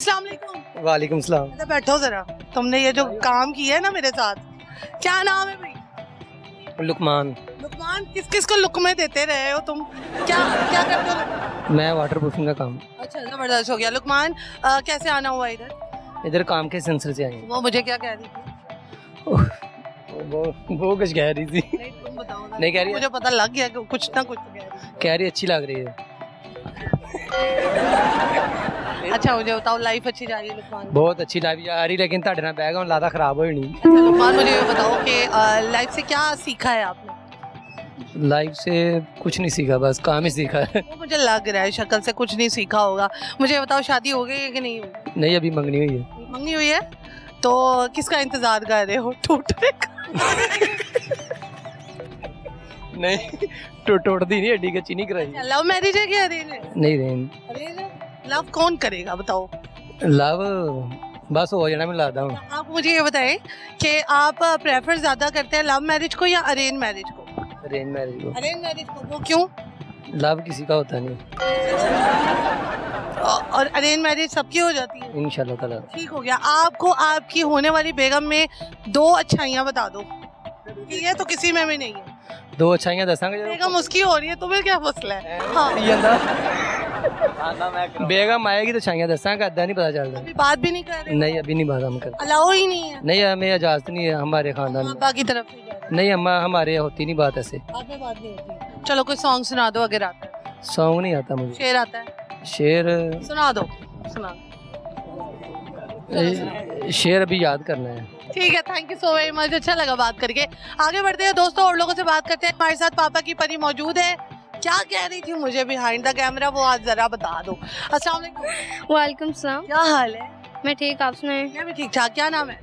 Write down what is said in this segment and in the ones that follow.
अस्सलाम वालेकुम। वालेकुम सलाम। इधर बैठो जरा। तुमने ये जो काम किया है ना मेरे साथ, क्या नाम है भाई? लुकमान। लुकमान, किस किस को लुकमे देते रहे हो तुम? क्या क्या करते हो? मैं वाटर प्रूफिंग का काम। अच्छा, जबरदस्त हो गया। लुकमान, कैसे आना हुआ इधर? इधर काम के सिलसिले से आए हैं। वो मुझे क्या कह रही थी? वो कुछ कह रही थी। नहीं, तुम बताओ ना। नहीं कह रही। मुझे पता लग गया कि कुछ ना कुछ कह रही अच्छी लग रही है। है। अच्छा, मुझे बताओ, लाइफ अच्छी जा रही है लुकमान? बहुत अच्छी लाइफ जा रही, लेकिन ਤੁਹਾਡੇ ਨਾਲ ਬਹਿ ਗਿਆ ਹੁਣ ਲਾਦਾ ਖਰਾਬ ਹੋਈ ਨਹੀਂ। अच्छा लुकमान, मुझे ये बताओ कि लाइफ से क्या सीखा है आपने? लाइफ से कुछ नहीं सीखा, बस काम ही सीखा है। वो मुझे लग रहा है शक्ल से कुछ नहीं सीखा होगा। मुझे बताओ, शादी हो गई है कि नहीं हुई? नहीं, अभी मंगनी हुई है। मंगनी हुई है तो किसका इंतजार कर रहे हो? टूटने का? नहीं, टोटदी नहीं, हड्डी कच्ची नहीं कराई। लव मैरिज है कि अरेंज है? नहीं नहीं, अरेंज है। लव कौन करेगा बताओ? लव बस हो जाना, मैं लादा हूँ। आप मुझे ये बताएं कि आप प्रेफर ज्यादा करते हैं लव मैरिज को या अरेंज मैरिज को? अरेंज मैरिज को। अरेंज मैरिज को, वो क्यों? लव किसी का होता नहीं, और अरेंज मैरिज सबकी हो जाती है? इंशाल्लाह ताला। ठीक हो गया। आपको आपकी होने वाली बेगम में दो अच्छाइयाँ बता दो। ये तो किसी में भी नहीं है। दो अच्छाइयां दसांगे। बेगम उसकी हो रही है, तुम्हें क्या मसला है? हाँ, बेगम आएगी तो अच्छाइयां दसांगे, अद्दा नहीं पता चलता। अभी बात भी नहीं कर रहे? नहीं, अभी नहीं बात हम कर। अलाउ ही नहीं है? नहीं, हमें इजाजत नहीं है हमारे खानदान में। बाकी तरफ से जा रहे हैं। नहीं, हमारे यहाँ होती नहीं बात ऐसे। बाद में बात नहीं होती। चलो कोई सॉन्ग सुना दो अगर आता है। सॉन्ग नहीं आता मुझे। शेर आता है? शेर सुना दो, सुना। शेर अभी याद करना है। ठीक है, thank you so very much. अच्छा लगा बात करके। आगे बढ़ते हैं दोस्तों, और लोगों से बात करते हैं। हमारे साथ पापा की परी मौजूद है। क्या कह रही थी मुझे बिहाइंड द कैमरा, वो आज जरा बता दो। अस्सलाम वालेकुम। वालेकुम सलाम। क्या हाल है? मैं ठीक, आप सुनाए? मैं भी ठीक ठाक। क्या नाम है?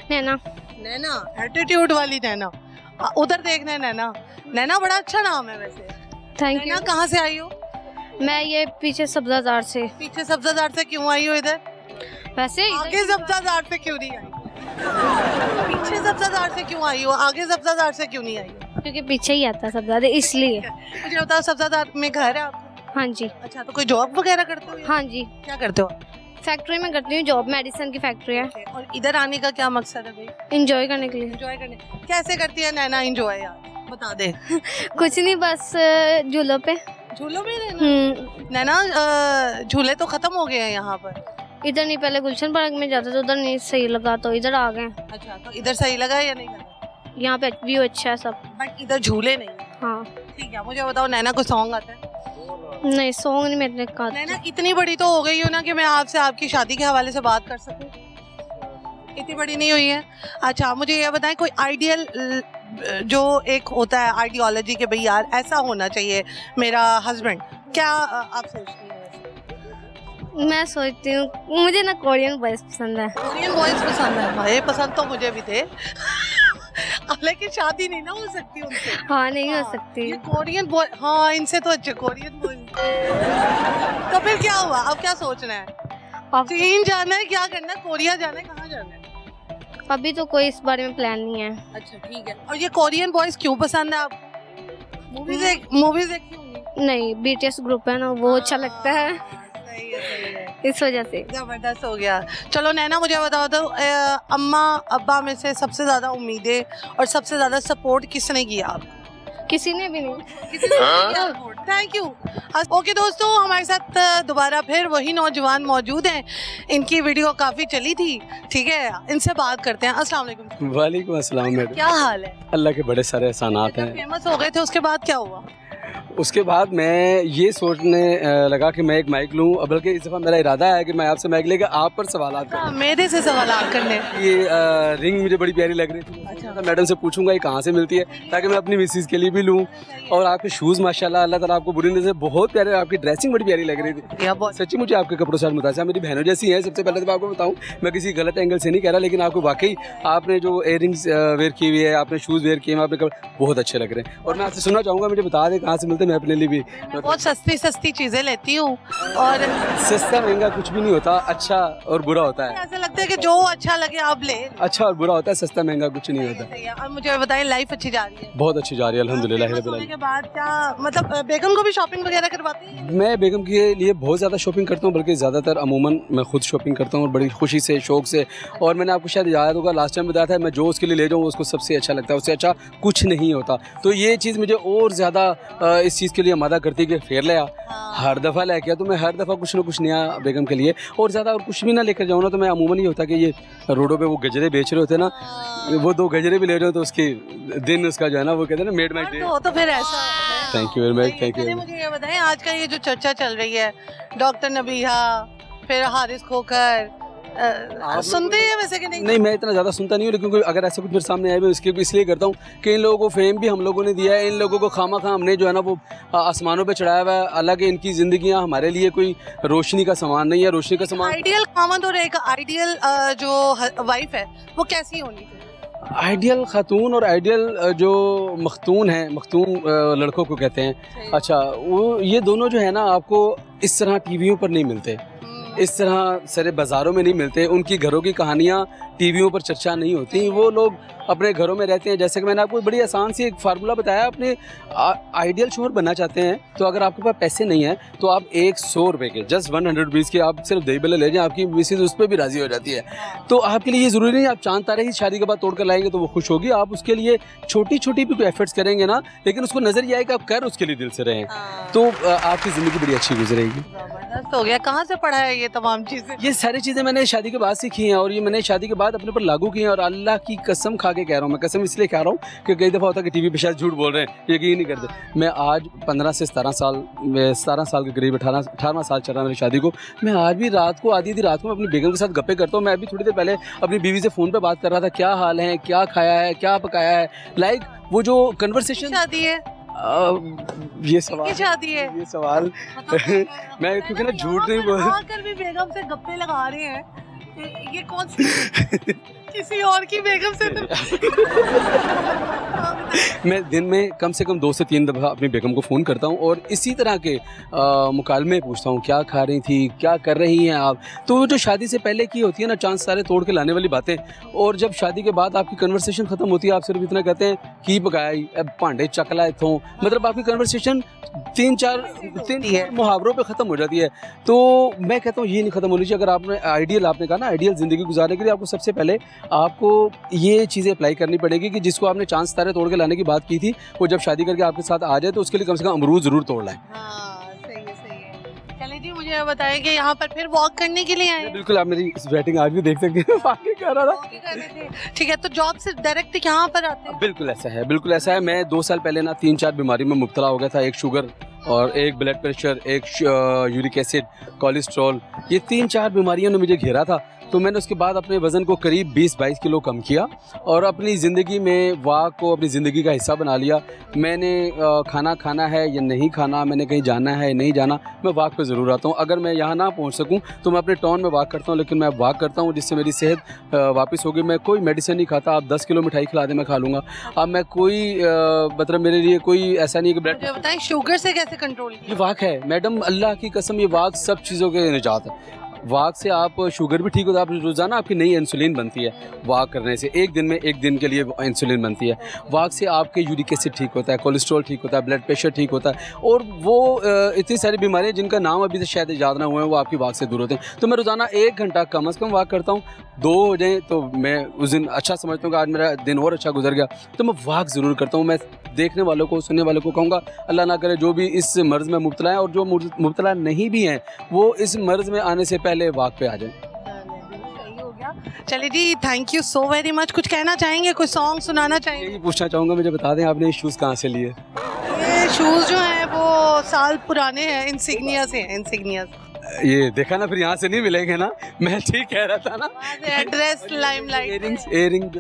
नैना। नैना, एटीट्यूड वाली नैना। उधर देखना है नैना। नैना बड़ा अच्छा नाम है वैसे। Thank Naina you. कहाँ से आई हो? मैं ये पीछे सब्जादार से। पीछे सब्जादार से क्यों आई हो इधर? वैसे आगे सब्जादार से क्यों नहीं आई? पीछे सब्जादार से क्यों आई हो? आगे सब्जादार से क्यों नहीं आई हो? क्योंकि पीछे ही आता सब्जादार, इसलिए। मुझे बताओ, सब्जादार में घर है आपका? हाँ जी। अच्छा, तो कोई जॉब वगैरह करते हो? हाँ जी, क्या करते हो? फैक्ट्री में करती हूँ जॉब, मेडिसिन की फैक्ट्री है। और इधर आने का क्या मकसद है भाई? इंजॉय करने के लिए। एंजॉय करने। कैसे करती है नैना इंजॉय यार, बता दे। कुछ नहीं, बस झूलों पे। झूलों में रहना? नैना, झूले तो खत्म हो गए हैं यहाँ पर। इधर नहीं, पहले गुलशन पार्क में जाते तो उधर नहीं सही लगा, तो इधर आ गए। अच्छा, तो इधर सही लगा या नहीं लगा? यहाँ पे व्यू अच्छा है सब। बट इधर झूले नहीं। हाँ। ठीक है, मुझे बताओ नैना को सॉन्ग आता है? नहीं, सॉन्ग नहीं मेरे का। नैना इतनी बड़ी तो हो गई हो ना कि मैं आपसे आपकी शादी के हवाले से बात कर सकूं? इतनी बड़ी नहीं हुई है? अच्छा, मुझे ये बताएं, कोई आइडियल जो एक होता है आइडियोलॉजी के भाई यार ऐसा होना चाहिए मेरा हस्बैंड, क्या आप सोचती हैं? मैं सोचती हूँ, मुझे ना कोरियन बॉयज पसंद है। कोरियन बॉयज पसंद है? भाई पसंद तो मुझे भी थे। लेकिन शादी नहीं ना हो सकती उनसे। हाँ, नहीं हो सकती। ये कोरियन बॉय, हाँ इनसे तो अच्छे कोरियन बॉय। तो फिर क्या हुआ, अब क्या सोचना है? अब चीन जाना है, क्या करना है, कोरिया जाना है, कहाँ जाना है? अभी तो कोई इस बारे में प्लान नहीं है। अच्छा ठीक है। और ये कोरियन बॉयज क्यों पसंद है आपको? मूवीज देखती होंगी? नहीं, बीटीएस ग्रुप है ना, वो अच्छा लगता है, सही है, सही है। इस वजह से। जबरदस्त हो गया। चलो नैना, मुझे बताओ तो अम्मा अब्बा में से सबसे ज्यादा उम्मीदें और सबसे ज्यादा सपोर्ट किसने किया आपको? किसी ने भी नहीं। Thank you. ओके दोस्तों, हमारे साथ दोबारा फिर वही नौजवान मौजूद हैं। इनकी वीडियो काफी चली थी, ठीक है, इनसे बात करते हैं। अस्सलाम वालेकुम। वालेकुम अस्सलाम मैडम। क्या हाल है? अल्लाह के बड़े सारे एहसानात हैं। फेमस हो गए थे, उसके बाद क्या हुआ? उसके बाद मैं ये सोचने लगा कि मैं एक माइक लूं, बल्कि इस दफ़ा मेरा इरादा है कि मैं आपसे माइक लेकर आप पर सवालात करूं। मेरे से सवाल करने। ये रिंग मुझे बड़ी प्यारी लग रही थी। अच्छा। मैडम से पूछूंगा ये कहाँ से मिलती है, ताकि मैं अपनी मिसेज के लिए भी लूं। और आपके शूज़ माशाल्लाह, अल्लाह ताला आपको बुरी नजर से बहुत प्यारे, आपकी ड्रेसिंग बड़ी प्यारी लग रही थी। सच्ची मुझे आपके कपड़ों से मुतासिर, मेरी बहनों जैसी हैं। सबसे पहले तो आपको बताऊँ, मैं किसी गलत एंगल से नहीं कह रहा, लेकिन आपको वाकई आपने जो इयर रिंग्स वेयर की हुई है, आपने शूज़ वेयर किए हैं, आपने कपड़े बहुत अच्छे लग रहे हैं। और मैं आपसे सुनना चाहूँगा, मुझे बता दें कहाँ से मिलते हैं, मैं अपने लिए भी बहुत सस्ती सस्ती चीजें लेती हूँ। और सस्ता महंगा कुछ भी नहीं होता, अच्छा और बुरा होता है। ऐसा लगता है कि जो अच्छा लगे आप ले। अच्छा और बुरा होता है, सस्ता महंगा कुछ नहीं होता। था। अब मुझे बताइए लाइफ अच्छी जा रही है? बहुत अच्छी जा रही है अल्हम्दुलिल्लाह रब्बिल होने आलमीन। के बाद क्या मतलब बेगम को भी शॉपिंग वगैरह करवाते हैं? मैं बेगम के लिए बहुत ज़्यादा शॉपिंग करता हूँ, बल्कि ज़्यादातर अमूमन मैं खुद शॉपिंग करता हूँ और बड़ी खुशी से, शौक से। और मैंने आपको शायद याद होगा लास्ट टाइम बताया था, मैं जो उसके लिए ले जाऊँ उसको सबसे अच्छा लगता है, उससे अच्छा कुछ नहीं होता। तो ये चीज़ मुझे और ज़्यादा इस चीज़ के लिए आमादा करती है कि फेर ले आ, हर दफ़ा लेके आ। तो मैं हर दफ़ा कुछ ना कुछ नया बेगम के लिए, और ज़्यादा और कुछ भी ना लेकर जाऊँ ना, तो मैं अमूमन ये होता कि ये रोडों पे वो गजरे बेच रहे होते हैं ना, वो 2 गजरे भी ले जाऊँ तो उसके दिन उसका जो है ना, वो कहते हैं ना मेड माई डे। तो फिर ऐसा thank you very much, thank चलिए यू। मुझे ये बताएं, आजकल ये जो चर्चा चल रही है डॉक्टर नबीहा, फिर हारिस खोखर, सुनते हैं वैसे कि नहीं? नहीं, मैं इतना ज़्यादा सुनता नहीं हूँ, लेकिन अगर ऐसा कुछ मेरे सामने आए मैं इसके इसलिए करता हूँ कि इन लोगों को फेम भी हम लोगों ने दिया है, इन लोगों को खामा खा हमने जो है ना वो आसमानों पे चढ़ाया हुआ है। हालांकि इनकी ज़िंदगियाँ हमारे लिए कोई रोशनी का सामान नहीं है, रोशनी का सामान। आइडियल खामद और एक आइडियल जो वाइफ है वो कैसी होनी चाहिए? आइडियल खातून और आइडियल जो मखतून है, मखतून लड़कों को कहते हैं, अच्छा, वो ये दोनों जो है ना आपको इस तरह टीवियों पर नहीं मिलते, इस तरह सारे बाज़ारों में नहीं मिलते। उनकी घरों की कहानियाँ टीवियों पर चर्चा नहीं होती। वो लोग अपने घरों में रहते हैं। जैसे कि मैंने आपको बड़ी आसान सी एक फार्मूला बताया, अपने आइडियल शोहर बनना चाहते हैं तो अगर आपके पास पैसे नहीं है तो आप 100 रुपये के, जस्ट 100 रुपीज़ के आप सिर्फ दही बल्ले ले जाएं, आपकी मिसेज उस पर भी राज़ी हो जाती है। तो आपके लिए ये ज़रूरी नहीं आप चांद तारे ही शादी के बाद तोड़ कर लाएंगे तो वो खुश होगी। आप उसके लिए छोटी छोटी भी कोई एफर्ट्स करेंगे ना, लेकिन उसको नज़र ये आए कि आप कर उसके लिए दिल से रहें, तो आपकी ज़िंदगी बड़ी अच्छी गुजरेगी। जबरदस्त हो गया। कहाँ से पढ़ा है ये तमाम चीज़ें? ये सारी चीज़ें मैंने शादी के बाद सीखी हैं और ये मैंने शादी के बाद अपने पर लागू की हैं। और अल्लाह की कसम खा के कह रहा हूँ, मैं कसम इसलिए कह रहा हूँ कि कई दफ़ा होता है कि टीवी पे शायद झूठ बोल रहे हैं, यकीन नहीं करते। मैं आज 15 से 17 साल के करीब 18वां साल चल रहा है मेरी शादी को। मैं आज भी रात को आधी रात को मैं अपनी बेगम के साथ गप्पे करता हूँ। मैं अभी थोड़ी देर पहले अपनी बीवी से फ़ोन पर बात कर रहा था, क्या हाल है, क्या खाया है, क्या पकाया है, लाइक वो जो कन्वर्सेशन। शादी है? ये सवाल, शादी है ये सवाल मैं क्योंकि ना झूठ नहीं बोल, आकर भी बेगम से गप्पे लगा रहे हैं, ये कौन सी किसी और की बेगम से तो मैं दिन में कम से कम 2 से 3 दफ़ा अपनी बेगम को फ़ोन करता हूँ और इसी तरह के मुकालमे पूछता हूँ, क्या खा रही थी, क्या कर रही हैं आप। तो जो शादी से पहले की होती है ना चांद सारे तोड़ के लाने वाली बातें, और जब शादी के बाद आपकी कन्वर्सेशन ख़त्म होती है, आप सिर्फ इतना कहते हैं की पकाया, भांडे चकला इतों, मतलब आपकी कन्वर्सेशन 3-4 मुहावरों पे ख़त्म हो जाती है। तो मैं कहता हूँ ये नहीं ख़त्म होनी चाहिए। अगर आपने आपने कहा ना आइडियल ज़िंदगी गुजारने के लिए आपको सबसे पहले आपको ये चीज़ें अप्लाई करनी पड़ेगी कि जिसको आपने चांद तारे तोड़ के लाने की बात की थी, वो जब शादी करके आपके साथ आ जाए तो उसके लिए कम से कम अमरूद ज़रूर तोड़ लाएं। सही है। चलिए जी, मुझे बताएं कि यहाँ पर फिर वॉक करने के लिए आए? बिल्कुल, आप मेरी वेटिंग आज भी देख सकते हैं। बाकी कर रहा था। ठीक है, तो जॉब से डायरेक्ट यहाँ पर आते हैं? बिल्कुल ऐसा है, बिल्कुल ऐसा है। मैं 2 साल पहले ना 3-4 बीमारी में मुब्तला हो गया था। एक शुगर और एक ब्लड प्रेशर, एक यूरिक एसिड, कोलेस्ट्रॉल, ये 3-4 बीमारियों ने मुझे घेरा था। तो मैंने उसके बाद अपने वज़न को करीब 20-22 किलो कम किया और अपनी ज़िंदगी में वॉक को अपनी ज़िंदगी का हिस्सा बना लिया। मैंने खाना खाना है या नहीं खाना, मैंने कहीं जाना है या नहीं जाना, मैं वॉक पे ज़रूर आता हूँ। अगर मैं यहाँ ना पहुँच सकूँ तो मैं अपने टाउन में वॉक करता हूँ, लेकिन मैं वॉक करता हूँ जिससे मेरी सेहत वापस होगी। मैं कोई मेडिसिन नहीं खाता। आप 10 किलो मिठाई खिला दें मैं खा लूँगा। अब मैं कोई मतलब मेरे लिए कोई ऐसा नहीं है कि ब्लड। मुझे बताएं शुगर से कैसे कंट्रोल किया? ये वॉक है मैडम, अल्लाह की कसम, ये वॉक सब चीज़ों के निजात है। वॉक से आप शुगर भी ठीक होता है, आप रोज़ाना आपकी नई इंसुलिन बनती है वॉक करने से। एक दिन में एक दिन के लिए इंसुलिन बनती है। वॉक से आपके यूरिक एसिड ठीक होता है, कोलेस्ट्रॉल ठीक होता है, ब्लड प्रेशर ठीक होता है, और वो इतनी सारी बीमारियाँ जिनका नाम अभी तक शायद याद ना हुए हैं वो आपकी वॉक से दूर होते हैं। तो मैं रोज़ाना 1 घंटा कम से कम वॉक करता हूँ। 2 हो जाए तो मैं उस दिन अच्छा समझता हूँ कि आज मेरा दिन और अच्छा गुजर गया, तो मैं वॉक ज़रूर करता हूँ। मैं देखने वालों को, सुनने वालों को कहूँगा, अल्लाह ना करे जो भी इस मर्ज़ में मुब्तला है और जो मुब्तला नहीं भी हैं वो इस मर्ज़ में आने से पहले वॉक पे आ जाए। चलिए जी, thank you so very much. कुछ कहना चाहेंगे, कोई सॉन्ग सुनाना चाहेंगे? यही पूछना चाहूँगा, मुझे बता दें आपने ये शूज़ कहाँ से लिए? ये शूज़ जो हैं वो साल पुराने हैं, इंसिग्निया से हैं, इंसिग्निया से। ये देखा ना, फिर यहाँ से नहीं मिलेंगे ना, मैं ठीक कह रहा था ना। Address limelight. इयरिंग्स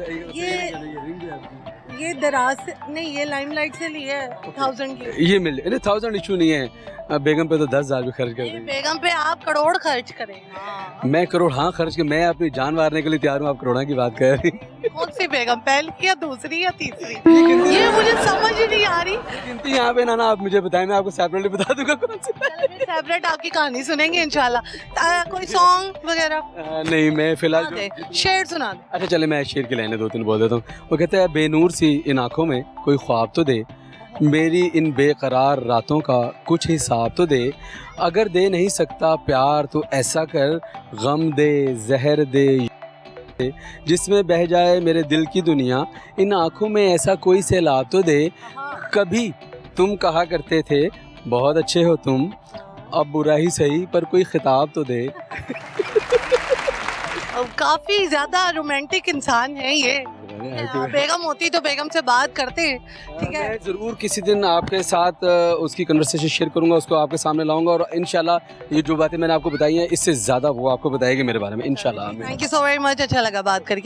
ये दराज से नहीं, ये लाइमलाइट से लिए है 1000 की। ये मिल 1000 इशू नहीं है, बेगम पे तो 10,000 भी खर्च कर देंगे। बेगम पे आप करोड़ खर्च करें। हाँ। मैं करोड़ हाँ खर्च के, मैं अपनी जान मारने के लिए तैयार हूँ, आप करोड़ों की बात कर रही हैं। कौन सी बेगम, पहली या दूसरी या तीसरी? ये मुझे समझ ही नहीं आ रही। गिनती यहाँ पे ना आप मुझे बताएं, मैं आपको सेपरेटली बता दूंगा कौन सी। सेपरेट आपकी कहानी सुनेंगे इंशाल्लाह। कोई सॉन्ग वगैरह? नहीं, मैं फिलहाल सुना दे, शेर सुना दे। अच्छा चले, मैं शेर की लाइनें 2-3 बोल देता हूँ। वो कहता है, बेनूर सी इन आँखों में कोई ख्वाब तो दे, मेरी इन बेकरार रातों का कुछ हिसाब तो दे, अगर दे नहीं सकता प्यार तो ऐसा कर, गम दे जहर दे जिसमें बह जाए मेरे दिल की दुनिया, इन आँखों में ऐसा कोई सैलाब तो दे, कभी तुम कहा करते थे बहुत अच्छे हो तुम, अब बुरा ही सही पर कोई खिताब तो दे। काफी ज्यादा रोमांटिक इंसान है ये। बेगम होती तो बेगम से बात करते, ठीक है। मैं ज़रूर किसी दिन आपके साथ उसकी कन्वर्सेशन शेयर करूंगा, उसको आपके सामने लाऊंगा, और इंशाल्लाह ये जो बातें मैंने आपको बताई हैं इससे ज़्यादा वो आपको बताएगी मेरे बारे में, इंशाल्लाह। Thank you so very much, अच्छा लगा बात करके।